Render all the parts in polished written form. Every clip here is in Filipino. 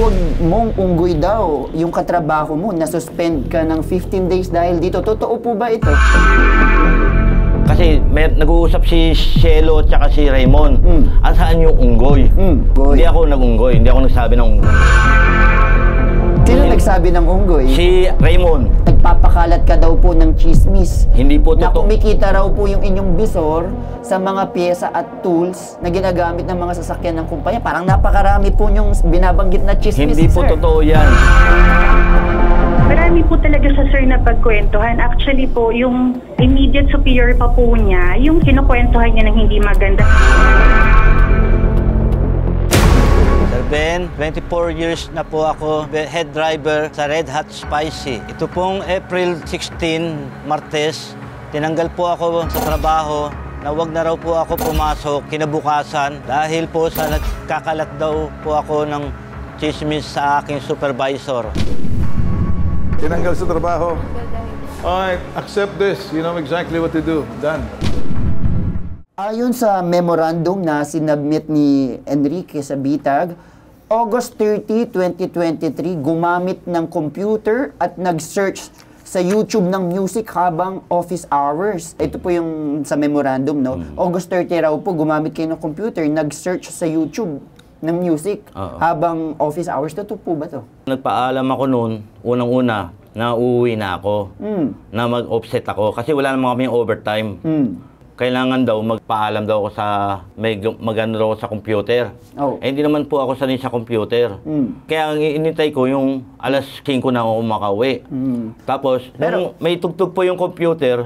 Tinawag mong unggoy daw yung katrabaho mo, na-suspend ka ng 15 days dahil dito. Totoo po ba ito? Kasi nag-uusap si Shelo at saka si Raymond. Saan yung unggoy? Hindi ako nag-unggoy, hindi ako nagsabi ng unggoy. Sino nagsabi ng unggoy? Si Raymond. Nagpapakalat ka daw po ng chismis. Hindi po Na totoo. kumikita raw po yung inyong bisor sa mga pyesa at tools na ginagamit ng mga sasakyan ng kumpanya. Parang napakarami po yung binabanggit na chismis, Hindi po sir. totoo yan. Marami po talaga sa sir na pagkwentuhan. Actually po, yung immediate superior pa po niya, yung kinukwentuhan niya ng hindi maganda. Sir Ben, 24 years na po ako head driver sa Red Hot Spicy. Ito pong April 16, Martes, tinanggal po ako sa trabaho na wag na raw po ako pumasok kinabukasan dahil po sa nagkakalat daw po ako ng chismis sa aking supervisor. Tinanggal sa trabaho. Alright, accept this. You know exactly what to do. Done. Ayon sa memorandum na sinubmit ni Enrique sa Bitag, August 30, 2023, gumamit ng computer at nag-search sa YouTube ng music habang office hours. Ito po yung sa memorandum, no? August 30 raw po, gumamit kayo ng computer, nag-search sa YouTube ng music habang office hours. Totoo po ba to? Nagpaalam ako noon, unang-una, na uuwi na ako, na mag-offset ako kasi wala naman kami overtime. Kailangan daw magpaalam daw ako sa magano daw ako sa computer. Eh, hindi naman po ako sanay sa computer. Kaya ang inintay ko yung alas 5 na ako makauwi. Tapos, nung may tugtog po yung computer,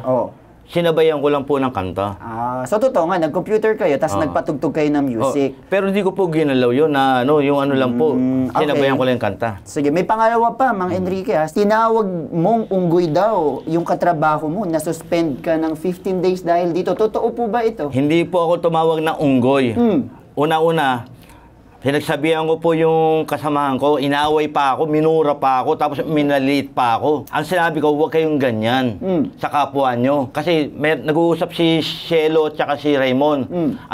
sinabayan ko lang po ng kanta. So totoo nga, nag-computer kayo, tapos nagpatugtog kayo ng music. Pero hindi ko po ginalaw yun na yung ano lang po. Sinabayan ko lang yung kanta. Sige, may pangalawa pa, Mang Enrique. Tinawag mong unggoy daw yung katrabaho mo, na-suspend ka ng 15 days dahil dito. Totoo po ba ito? Hindi po ako tumawag na unggoy. Una-una, pinagsabihan ko po yung kasamahan ko, inaaway pa ako, minura pa ako, tapos minaliit pa ako. Ang sinabi ko, huwag kayong ganyan sa kapwa nyo. Kasi nag-uusap si Shelo at saka si Raymond.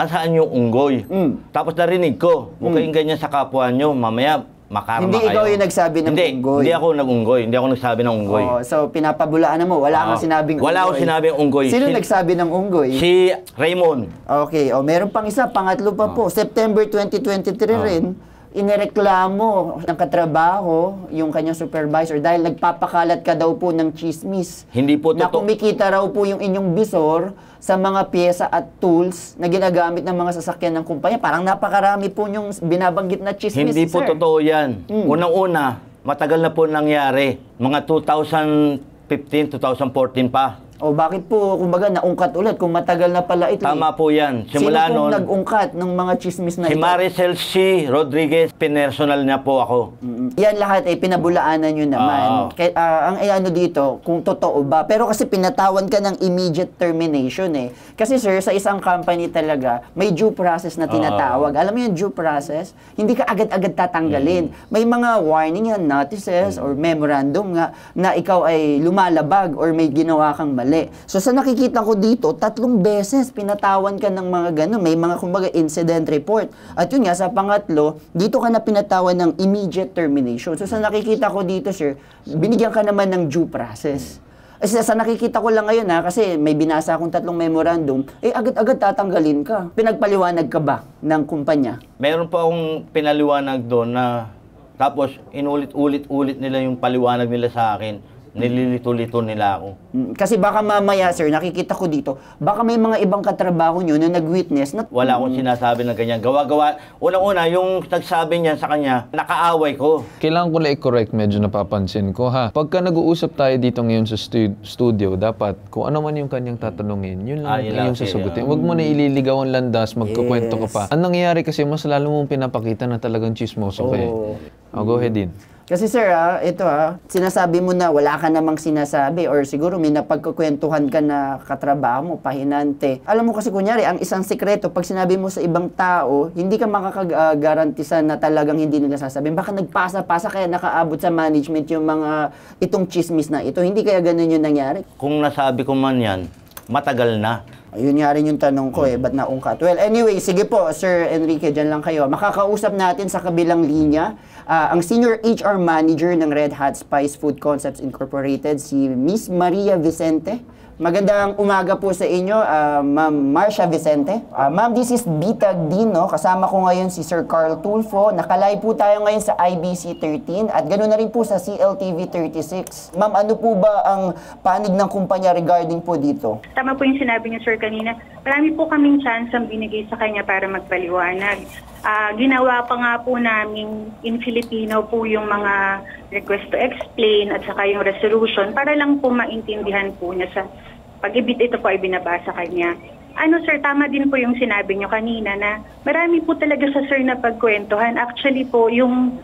Saan yung unggoy? Tapos narinig ko, huwag kayong ganyan sa kapwa nyo, mamaya makarma Hindi kayo. ikaw yung nagsabi ng unggoy. Hindi ako nag-unggoy. Hindi ako nagsabi ng unggoy. So, pinapabulaan mo. Wala kang sinabing unggoy. Wala akong sinabing unggoy. Sino nagsabi ng unggoy? Si Raymond. Okay. Meron pang isa. Pangatlo pa po. September 2023 rin, inireklamo ng katrabaho yung kanyang supervisor dahil nagpapakalat ka daw po ng chismis. Hindi po na totoo. kumikita raw po yung inyong bisor sa mga pyesa at tools na ginagamit ng mga sasakyan ng kumpanya. Parang napakarami po yung binabanggit na chismis, Hindi po sir. totoo yan. Unang-una, matagal na po nangyari. Mga 2015, 2014 pa. Bakit po, kumbaga, naungkat ulit kung matagal na pala ito? Tama po yan. Simula Sino pong noon, nag-ungkat ng mga chismis na si ito? Maricel C. Rodriguez, pinersonal niya po ako. Yan lahat ay pinabulaanan nyo naman. Ang ano dito, kung totoo ba. Pero kasi pinatawan ka ng immediate termination eh. Kasi sir, sa isang company talaga, may due process na tinatawag. Alam mo yung due process? Hindi ka agad-agad tatanggalin. May mga warning yan, notices or memorandum nga na ikaw ay lumalabag or may ginawa kang mali. So sa nakikita ko dito, 3 beses pinatawan ka ng mga gano'n. May mga kumbaga incident report. At yun nga, sa pangatlo, dito ka na pinatawan ng immediate termination. So sa nakikita ko dito, sir, binigyan ka naman ng due process. Sa nakikita ko lang ngayon kasi may binasa akong 3 memorandum, agad-agad tatanggalin ka. Pinagpaliwanag ka ba ng kumpanya? Meron po akong pinaliwanag doon na tapos inulit-ulit nila yung paliwanag nila sa akin. Nililito-lito nila ako. Kasi baka mamaya, sir, nakikita ko dito, baka may mga ibang katrabaho nyo na nag-witness na... Wala akong sinasabi ng ganyan. Gawa-gawa. Unang-una, yung nagsabi niya sa kanya, nakaaway ko. Kailangan ko lang i-correct, medyo napapansin ko ha. Pagka nag-uusap tayo dito ngayon sa studio, dapat kung ano man yung kanyang tatanungin, yun lang yung sasagutin. Huwag mo na ililigaw ang landas, magkukwento ka pa. Ang nangyayari kasi, mas lalo mong pinapakita na talagang chismoso ka eh. Go ahead din. Kasi sir, ito sinasabi mo na wala ka namang sinasabi or siguro may napagkukwentuhan ka na katrabaho mo, pahinante. Alam mo kasi kunyari, ang isang sikreto, pag sinabi mo sa ibang tao, hindi ka makakagarantisan na talagang hindi nila sasabihin. Baka nagpasa-pasa kaya nakaabot sa management yung mga itong chismis na ito. Hindi kaya ganun yung nangyari? Kung nasabi ko man yan, matagal na. Ayun nga rin yung tanong ko ba't naungkat? Well, anyway, sige po, Sir Enrique, dyan lang kayo. Makakausap natin sa kabilang linya ang Senior HR Manager ng Red Hat Spice Food Concepts Incorporated, si Miss Maria Vicente. Magandang umaga po sa inyo, Ma'am Marcia Vicente. Ma'am, this is Bitag Din, no? Kasama ko ngayon si Sir Carl Tulfo. Nakalive po tayo ngayon sa IBC 13 at ganoon na rin po sa CLTV 36. Ma'am, ano po ba ang panig ng kumpanya regarding po dito? Tama po yung sinabi niyo, sir, kanina. Marami po kaming chance ang binigay sa kanya para magpaliwanag. Ginawa pa nga po namin in Filipino po yung mga request to explain at saka yung resolution para lang po maintindihan po niya sa pag-ibit ito po ay binabasa kanya. Ano sir, tama din po yung sinabi niyo kanina na marami po talaga sa sir na pagkwentuhan. Actually po, yung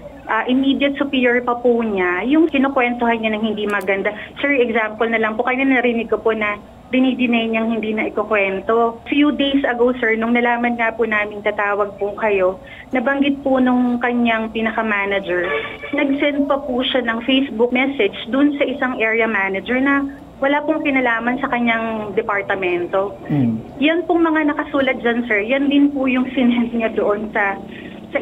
immediate superior pa po niya, yung kinukwentuhan niya ng hindi maganda. Sir, example na lang po, kaya narinig ko po na dinidinay niyang hindi na ikukwento. Few days ago, sir, nung nalaman nga po namin tatawag po kayo, nabanggit po nung kanyang pinaka-manager, nag-send pa po siya ng Facebook message dun sa isang area manager na wala pong kinalaman sa kanyang departamento. Yan pong mga nakasulat dyan, sir, yan din po yung sinend niya doon sa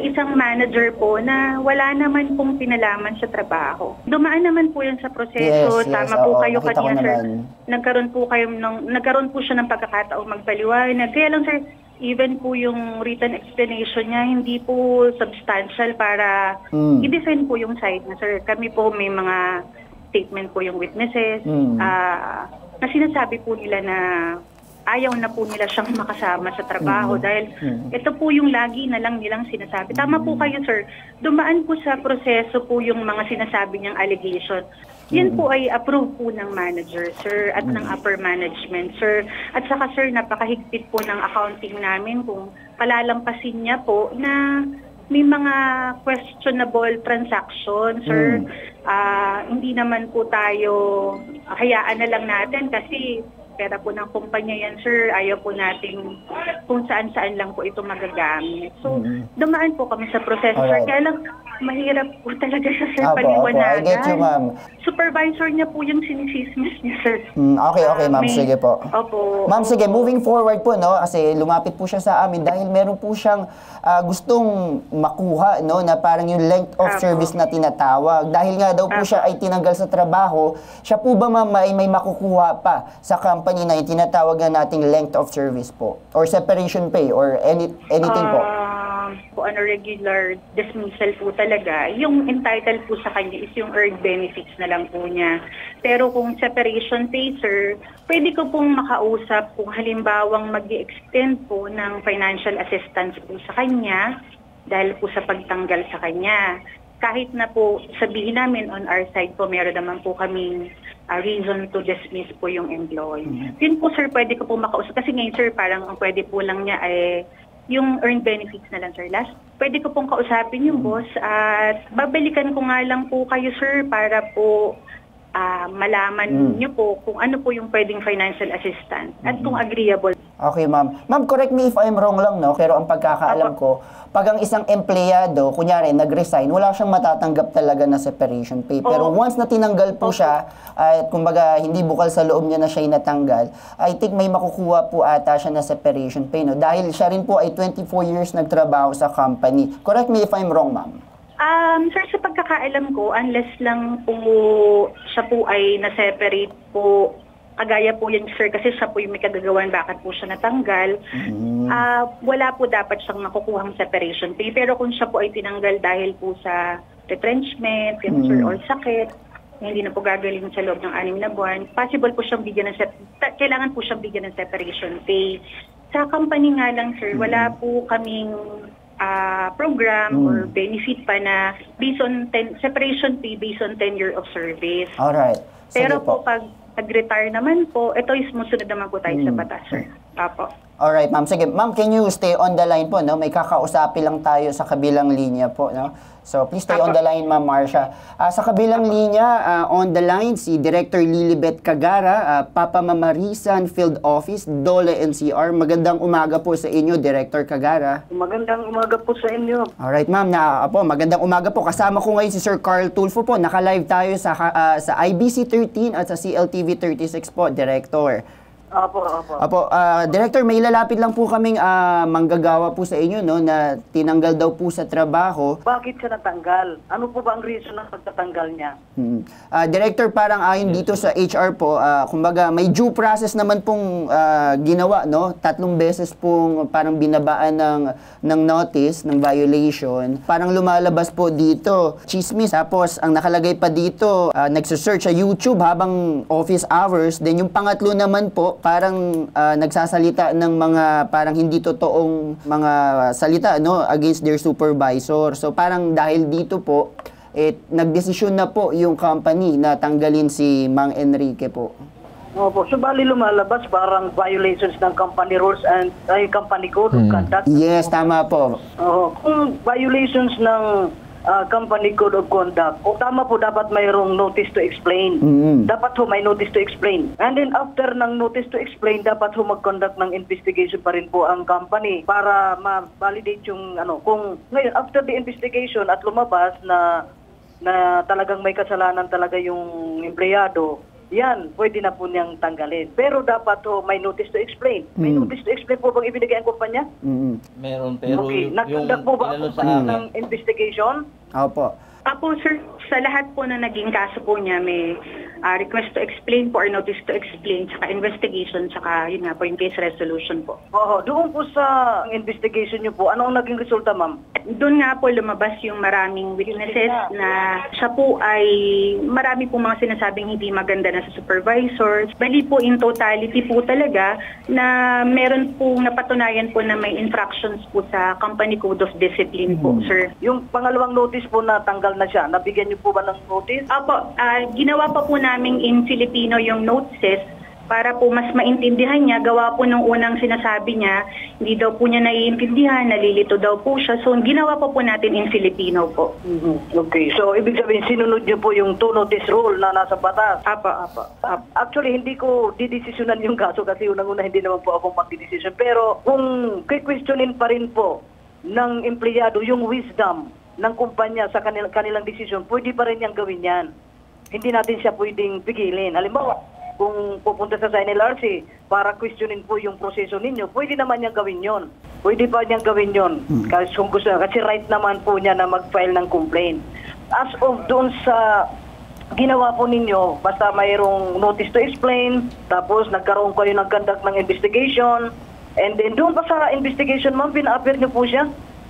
isang manager po na wala naman pong pinalaman sa trabaho. Dumaan naman po yan sa proseso. Yes, Tama po kayo kanina, sir. Naman. Nagkaroon po siya ng pagkakataong magpaliwanag. Kaya lang, sir, even po yung written explanation niya, hindi po substantial para i-defend po yung side na, sir. Kami po may mga statement po yung witnesses na sinasabi po nila na ayaw na po nila siyang makasama sa trabaho dahil ito po yung lagi na lang nilang sinasabi. Tama po kayo, sir. Dumaan po sa proseso po yung mga sinasabi niyang allegation. Yan po ay approve po ng manager, sir, at ng upper management, sir. At saka, sir, napakahigpit po ng accounting namin kung palalampasin niya po na may mga questionable transaction, sir. Hindi naman po tayo hayaan na lang natin kasi pera po ng kumpanya yan, sir. Ayaw po natin kung saan-saan lang po ito magagamit. So, dumaan po kami sa proseso, sir. Kaya lang, mahirap po talaga sa sir paliwanagan. I get you, ma'am. Supervisor niya po yung sinisismis niya, sir. Okay, ma'am. Sige po. Opo. Ma'am, sige, moving forward po, no? Kasi lumapit po siya sa amin dahil meron po siyang gustong makuha, no? Na parang yung length of service na tinatawag. Dahil nga daw po siya ay tinanggal sa trabaho, siya po ba, ma'am, ay may makukuha pa sa company na yung tinatawag na nating length of service po? Or separation pay? Or anything po? On a regular dismissal po talaga, yung entitled po sa kanya is yung earned benefits na lang po niya. Pero kung separation pay, sir, pwede ko pong makausap kung halimbawang mag-extend po ng financial assistance po sa kanya dahil po sa pagtanggal sa kanya. Kahit na po sabihin namin on our side po, meron naman po kaming reason to dismiss po yung employee. Yun po, sir, pwede ko po makausap. Kasi ngayon, sir, parang ang pwede po lang niya ay yung earned benefits na lang, sir. Last, pwede ko pong kausapin yung boss at babalikan ko nga lang po kayo, sir, para po malaman niyo po kung ano po yung pwedeng financial assistance at kung agreeable. Okay, ma'am. Ma'am, correct me if I'm wrong lang, no? Pero ang pagkakaalam ko, pag ang isang empleyado, kunyari, nag-resign, wala siyang matatanggap talaga na separation pay. Pero once na tinanggal po siya, at kumbaga, hindi bukal sa loob niya na siya natanggal, I think may makukuha po ata siya na separation pay, no? Dahil siya rin po ay 24 years nagtrabaho sa company. Correct me if I'm wrong, ma'am. Sir, sa pagkakaalam ko, unless lang po siya po ay na-separate po, kagaya po yan, sir, kasi siya po yung may kagagawan, bakit po siya natanggal, wala po dapat siyang makukuhang separation pay. Pero kung siya po ay tinanggal dahil po sa retrenchment, cancer or sakit, hindi na po gagaling sa loob ng 6 na buwan, possible po siyang bigyan ng kailangan po siyang bigyan ng separation pay. Sa company nga lang, sir, wala po kaming program or benefit pa na based on separation pay based on tenure of service. Alright. Pero po pag nag-retire naman po, ito is musunod naman po tayo sa batas, sir. Apo. Alright, ma'am. Sige, ma'am, can you stay on the line po, no? May kakausapin lang tayo sa kabilang linya po, no? So, please stay on the line, Ma'am Marcia. Sa kabilang linya, on the line, si Director Lilibet Cagara, Papa Mamarisan Field Office, Dole NCR. Magandang umaga po sa inyo, Director Cagara. Magandang umaga po sa inyo. Alright, ma'am. Magandang umaga po. Kasama ko ngayon si Sir Carl Tulfo po. Naka-live tayo sa IBC 13 at sa CLTV 36 po, Director. Opo, opo. Apo, Director, may ilalapit lang po kaming manggagawa po sa inyo, no, na tinanggal daw po sa trabaho. Bakit siya natanggal? Ano po ba ang reason ng pagtatanggal niya? Director, parang ayon dito sa HR po, kumbaga may due process naman pong ginawa, no? 3 beses pong parang binabaan ng notice, ng violation. Parang lumalabas po dito, chismis. Tapos, ang nakalagay pa dito, nagsesearch sa YouTube habang office hours. Then yung pangatlo naman po, parang nagsasalita ng mga parang hindi totoong mga salita, no, against their supervisor. So parang dahil dito po, nagdesisyon na po yung company na tanggalin si Mang Enrique po. Opo, so bali lumalabas parang violations ng company rules and company code of conduct. Yes, tama po. Kung violations ng company code of conduct, o tama po, dapat mayroong notice to explain. Dapat ho may notice to explain. And then after ng notice to explain, dapat ho mag-conduct ng investigation pa rin po ang company para ma-validate yung kung ngayon after the investigation at lumabas na talagang may kasalanan talaga yung empleyado, yan, pwede na po niyang tanggalin. Pero dapat ho may notice to explain. May notice to explain po bang ibinigay ang kumpanya? Meron, pero Okay, nagkandak po ba ang kumpanya ng investigation? Opo. Apo, sir, sa lahat po na naging kaso po niya, may request to explain po or notice to explain, tsaka investigation, tsaka yun nga po, yung case resolution po. Doon po sa investigation niyo po, ano ang naging resulta, ma'am? Doon nga po lumabas yung maraming witnesses na siya po ay marami po mga sinasabing hindi maganda na sa supervisors. Bali po in totality po talaga na meron po napatunayan po na may infractions po sa Company Code of Discipline po, sir. Yung pangalawang notice po na tanggal na siya, nabigyan niyo po ba ng notice? Apo, ginawa pa po namin in Filipino yung notices para po mas maintindihan niya. Gawa po nung unang sinasabi niya, hindi daw po niya naiintindihan, nalilito daw po siya. So, ginawa pa po natin in Filipino po. Okay, so ibig sabihin, sinunod niyo po yung 2 notice rule na nasa batas? Apo. Actually, hindi ko didesisyonan yung kaso kasi unang-una hindi naman po akong magdidesisyon. Pero kung questionin pa rin po ng empleyado yung wisdom ng kumpanya sa kanilang desisyon, pwede pa rin niyang gawin yan. Hindi natin siya pwedeng pigilin. Halimbawa, kung pupunta sa NLRC para questionin po yung proseso ninyo, pwede naman niyang gawin yon. Pwede pa niyang gawin yon. Kasi right naman po niya na mag-file ng complaint. As of doon sa ginawa po ninyo, basta mayroong notice to explain, tapos nagkaroon kayo ng conduct ng investigation, and then doon pa sa investigation, ma'am, pina-appear niyo po siya?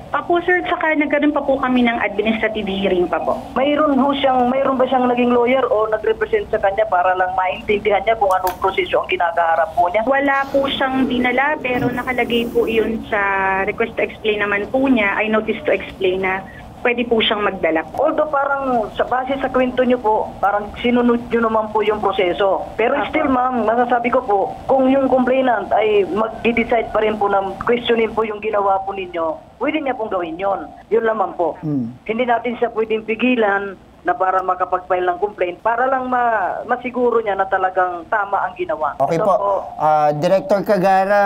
Apo, sir, saka nagkaroon pa po kami ng administrative hearing pa po. Mayroon ba siyang naging lawyer o nag-represent sa kanya para lang maintindihan niya kung anong proseso ang kinakaharap po niya? Wala po siyang dinala, pero nakalagay po yun sa request to explain naman po niya, ay notice to explain na pwede po siyang magdala. Although parang sa base sa kwento niyo po, parang sinunod niyo naman po yung proseso. Pero still, ma'am, masasabi ko po, kung yung complainant ay mag-decide pa rin po na questionin po yung ginawa po ninyo, pwede niya pong gawin yon. Yun lamang po. Hindi natin siya pwedeng pigilan na para makapag-file ng complaint para lang masiguro niya na talagang tama ang ginawa. Okay po. Director Cagara,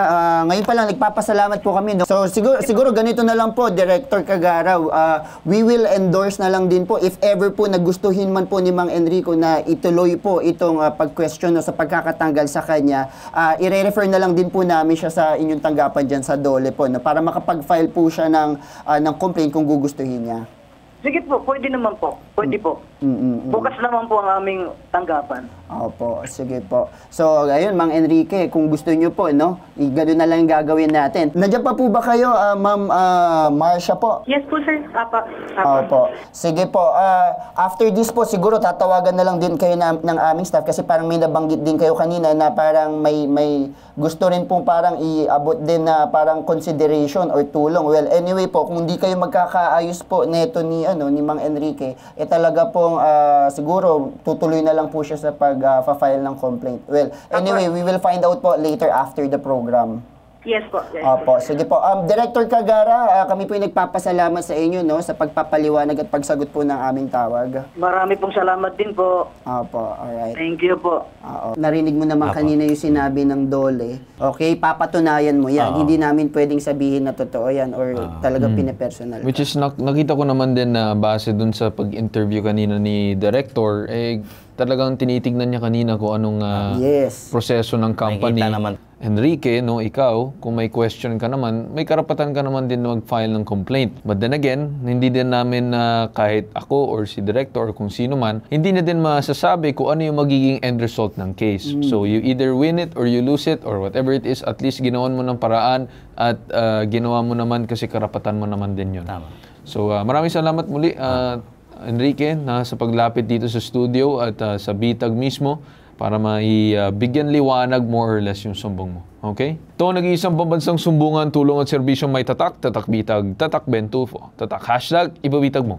ngayon pa lang nagpapasalamat po kami. No? So siguro ganito na lang po, Director Cagara. We will endorse na lang din po if ever po nagustuhin man po ni Mang Enrico na ituloy po itong pag-question no, sa pagkakatanggal sa kanya. I-refer na lang din po namin siya sa inyong tanggapan dyan sa DOLE po no, para makapag-file po siya ng complaint kung gugustuhin niya. Sige po, pwede naman po. Pwede po. Bukas naman po ang aming tanggapan. Opo, sige po. So, ayun, Mang Enrique, kung gusto niyo po, no, gano'n na lang yung gagawin natin. Nandiyan pa po ba kayo, Ma'am Marcia po? Yes po, sir. Apa. Opo. Sige po. After this po, siguro tatawagan na lang din kayo ng aming staff kasi parang may nabanggit din kayo kanina na parang may gusto rin pong parang iabot din na parang consideration or tulong. Well, anyway po, kung hindi kayo magkakaayos po neto ni Mang Enrique, talaga pong siguro tutuloy na lang po siya sa pag-file ng complaint. Well, anyway, we will find out po later after the program. Yes po. Yes. Opo, sige po. Director Cagara, kami po yung nagpapasalamat sa inyo no, sa pagpapaliwanag at pagsagot po ng aming tawag. Marami pong salamat din po. Opo, alright. Thank you po. Narinig mo naman kanina yung sinabi ng DOLE. Okay, papatunayan mo yan. Hindi namin pwedeng sabihin na totoo yan or talagang pinipersonal. Which is, nakita ko naman din na base dun sa pag-interview kanina ni Director, talagang tinitignan niya kanina kung anong proseso ng company. Nakikita naman. Enrique, no, ikaw, kung may question ka naman, may karapatan ka naman din na mag-file ng complaint. But then again, hindi din namin kahit ako or si director or kung sino man, hindi na din masasabi kung ano yung magiging end result ng case. So you either win it or you lose it or whatever it is, at least ginawan mo ng paraan at ginawa mo naman kasi karapatan mo naman din yun. Tama. So maraming salamat muli, Enrique, sa paglapit dito sa studio at sa bitag mismo para maibigyan liwanag more or less yung sumbong mo. Okay? Ito ang nag-iisang pambansang sumbungan, tulong at serbisyong may tatak, tatak bitag, tatak bentufo, tatak hashtag, ibabitag mo.